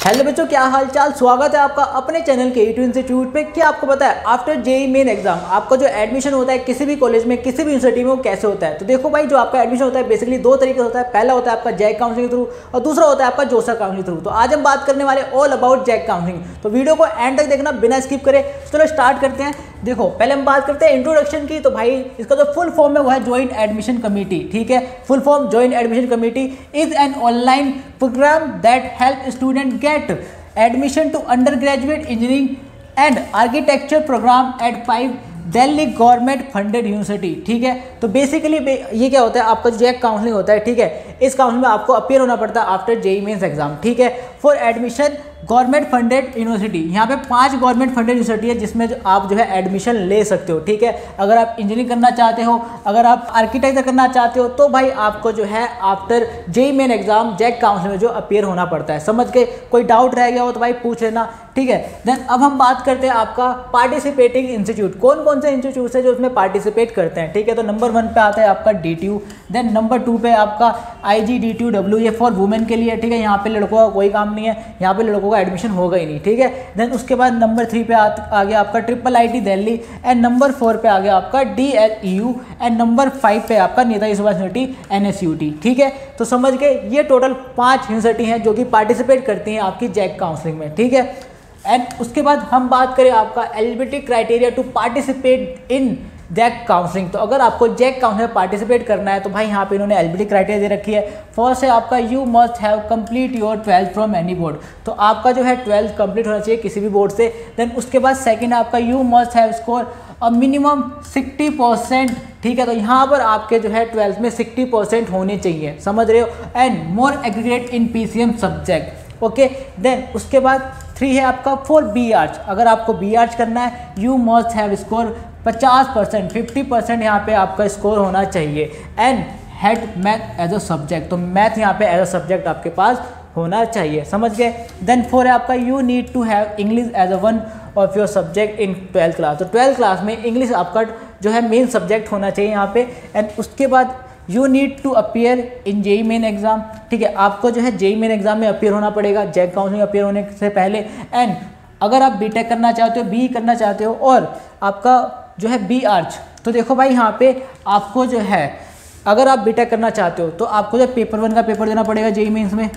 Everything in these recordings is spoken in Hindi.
हेलो बच्चों, क्या हाल चाल। स्वागत है आपका अपने चैनल के E2 इंस्टीट्यूट पे। क्या आपको पता है आफ्टर जेईई मेन एग्जाम आपका जो एडमिशन होता है किसी भी कॉलेज में किसी भी यूनिवर्सिटी में वो कैसे होता है। तो देखो भाई, जो आपका एडमिशन होता है बेसिकली दो तरीके से होता है। पहला होता है आपका जैक काउंसलिंग थ्रू और दूसरा होता है आपका जोसा काउंसलिंग थ्रू। तो आज हम बात करने वाले ऑल अबाउट जैक काउंसलिंग। तो वीडियो को एंड तक देखना बिना स्किप करे। चलो स्टार्ट करते हैं। देखो, पहले हम बात करते हैं इंट्रोडक्शन की। तो भाई इसका जो फुल फॉर्म है वो है ज्वाइंट एडमिशन कमेटी। ठीक है, full form joint admission committee is an online program that help student get admission to undergraduate engineering and architecture program at 5 Delhi government funded university. ठीक है, तो बेसिकली ये क्या होता है, आपका जो जैक काउंसलिंग होता है। ठीक है, इस काउंसलिंग में आपको अपीयर होना पड़ता है आफ्टर जेईई मेंस एग्जाम। ठीक है, for admission government funded university. यहाँ पे 5 गवर्नमेंट फंडेड यूनिवर्सिटी है जिसमें आप जो है एडमिशन ले सकते हो। ठीक है, अगर आप इंजीनियरिंग करना चाहते हो, अगर आप आर्किटेक्चर करना चाहते हो, तो भाई आपको जो है after JEE main exam JAC counselling में जो अपीयर होना पड़ता है। समझ के कोई डाउट रह गया हो तो भाई पूछ लेना। ठीक है, देन अब हम बात करते हैं आपका पार्टिसिपेटिंग इंस्टीट्यूट। कौन कौन से इंस्टीट्यूट है जो उसमें पार्टिसिपेट करते हैं। ठीक है, तो नंबर 1 पे आता है आपका DTU, देन नंबर 2 पे आपका IGDTUW, ये फॉर वुमेन के लिए। ठीक है, यहाँ पे लड़कों का कोई काम नहीं है, यहाँ पे लड़कों का एडमिशन होगा ही नहीं। ठीक है, देन उसके बाद नंबर 3 पे आ गया आपका IIIT दिल्ली, एंड नंबर 4 पे आ गया आपका DLEU, एंड नंबर 5 पे आपका नेताजी सुभाष यूनिवर्सिटी NSUT। ठीक है, तो समझ के ये टोटल 5 यूनिवर्सिटी हैं जो कि पार्टिसिपेट करती हैं आपकी जैक काउंसलिंग में। ठीक है, एंड उसके बाद हम बात करें आपका eligibility criteria to participate in JAC counselling. तो अगर आपको जैक काउंसलिंग में पार्टिसिपेट करना है तो भाई यहाँ पे इन्होंने एलिजिबिलिटी क्राइटेरिया दे रखी है। फर्स्ट है आपका you must have complete your 12th from any board. तो आपका जो है 12th कंप्लीट होना चाहिए किसी भी बोर्ड से। देन उसके बाद सेकंड है आपका you must have score a minimum 60%। ठीक है, तो यहाँ पर आपके जो है 12th में 60% होने चाहिए, समझ रहे हो। And more aggregate in PCM subject. Okay, then उसके बाद 3 है आपका फॉर बी आर्ट्स। अगर आपको बी आर्ट्स करना है यू मस्ट हैव स्कोर 50%, 50% यहाँ पे आपका स्कोर होना चाहिए। And had math as a subject, तो मैथ यहाँ पे एज अ सब्जेक्ट आपके पास होना चाहिए, समझ गए। देन 4 है आपका you need to have English as a one of your subject in 12th class. तो 12th क्लास में इंग्लिश आपका जो है मेन सब्जेक्ट होना चाहिए यहाँ पे। एंड उसके बाद you need to appear in JEE main exam. ठीक है, आपको जो है जेईई मेन एग्जाम में अपीयर होना पड़ेगा जैक काउंसलिंग अपीयर होने से पहले। एंड अगर आप बीटेक करना चाहते हो, BE करना चाहते हो और आपका जो है बी आर्च, तो देखो भाई यहाँ पे आपको जो है अगर आप बीटेक करना चाहते हो तो आपको जो पेपर 1 का पेपर देना पड़ेगा जेईई मेंस में।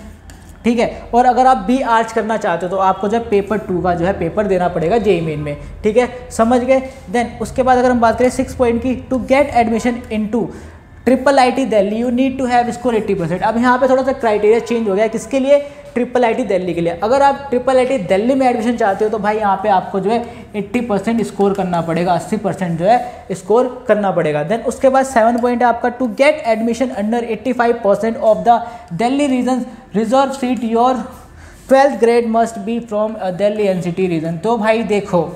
ठीक है, और अगर आप बी आर्च करना चाहते हो तो आपको जो पेपर 2 का जो है पेपर देना पड़ेगा जेईई मेन में। ठीक है, समझ गए। देन उसके बाद अगर हम बात करें 6 पॉइंट की, to get admission into IIIT Delhi you need to have score 80%। अब यहाँ पे थोड़ा सा क्राइटेरिया चेंज हो गया है, किसके लिए, IIIT दिल्ली के लिए। अगर आप IIIT दिल्ली में एडमिशन चाहते हो तो भाई यहाँ पे आपको जो है 80% स्कोर करना पड़ेगा, 80% जो है स्कोर करना पड़ेगा। देन उसके बाद 7 पॉइंट है आपका to get admission under 85% of the Delhi region reserve seat your 12th grade must be from Delhi NCT region. तो भाई देखो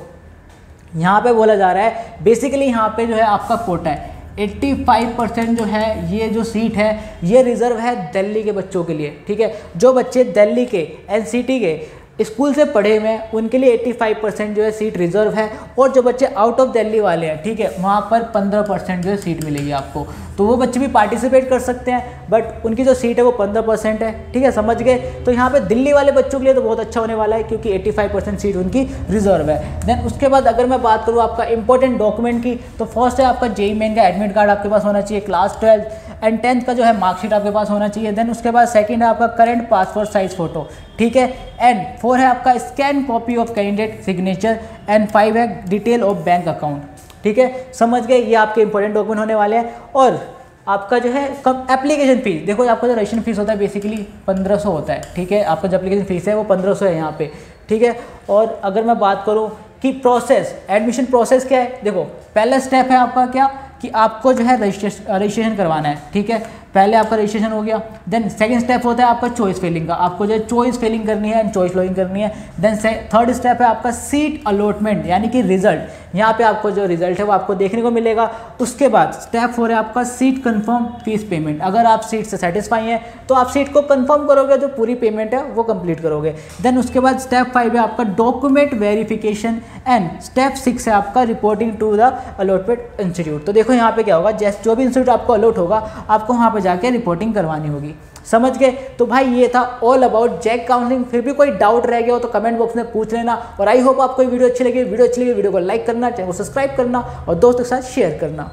यहाँ पे बोला जा रहा है बेसिकली यहाँ पे जो है आपका कोटा है 85% जो है ये जो सीट है ये रिजर्व है दिल्ली के बच्चों के लिए। ठीक है, जो बच्चे दिल्ली के NCT के स्कूल से पढ़े हुए हैं उनके लिए 85% जो है सीट रिजर्व है। और जो बच्चे आउट ऑफ दिल्ली वाले हैं, ठीक है, वहाँ पर 15% जो है सीट मिलेगी आपको। तो वो बच्चे भी पार्टिसिपेट कर सकते हैं, बट उनकी जो सीट है वो 15% है। ठीक है, समझ गए। तो यहाँ पे दिल्ली वाले बच्चों के लिए तो बहुत अच्छा होने वाला है क्योंकि 85% सीट उनकी रिजर्व है। देन उसके बाद अगर मैं बात करूँ आपका इंपॉर्टेंट डॉक्यूमेंट की, तो फर्स्ट है आपका जेईई मेन का एडमिट कार्ड आपके पास होना चाहिए, क्लास 12 एंड 10th का जो है मार्कशीट आपके पास होना चाहिए। देन उसके बाद सेकंड है आपका करंट पासपोर्ट साइज फोटो। ठीक है, एंड 4 है आपका scan copy of candidate signature, and 5 है डिटेल ऑफ बैंक अकाउंट। ठीक है, समझ गए, ये आपके इंपॉर्टेंट डॉक्यूमेंट होने वाले हैं। और आपका जो है कम एप्लीकेशन फीस, देखो आपका जो रजिस्ट्रेशन फीस होता है बेसिकली 1500 होता है। ठीक है, आपका जो एप्लीकेशन फीस है वो 1500 है यहाँ पे। ठीक है, और अगर मैं बात करूँ कि प्रोसेस, एडमिशन प्रोसेस क्या है, देखो पहला स्टेप है आपका क्या कि आपको जो है रजिस्ट्रेशन करवाना है। ठीक है, पहले आपका रजिस्ट्रेशन हो गया। देन सेकंड स्टेप होता है आपका चॉइस फिलिंग का, आपको जो है चॉइस फिलिंग करनी है एंड चॉइस लॉगिंग करनी है। देन थर्ड स्टेप है आपका सीट अलॉटमेंट यानी कि रिजल्ट, यहाँ पे आपको जो रिजल्ट है वो आपको देखने को मिलेगा। उसके बाद स्टेप 4 है आपका सीट कंफर्म फीस पेमेंट। अगर आप सीट से सेटिस्फाई हैं तो आप सीट को कंफर्म करोगे, जो पूरी पेमेंट है वो कंप्लीट करोगे। देन उसके बाद स्टेप 5 है आपका डॉक्यूमेंट वेरिफिकेशन, एंड स्टेप 6 है आपका reporting to the allotment institute. तो देखो यहाँ पे क्या होगा, जैसे जो भी इंस्टीट्यूट आपको अलॉट होगा आपको वहाँ पे जाके रिपोर्टिंग करवानी होगी। समझ गए? तो भाई ये था ऑल अबाउट जैक काउंसलिंग। फिर भी कोई डाउट रह गया हो तो कमेंट बॉक्स में पूछ लेना। और आई होप आपको वीडियो अच्छी लगी। वीडियो को लाइक करना, चैनल को सब्सक्राइब करना और दोस्तों के साथ शेयर करना।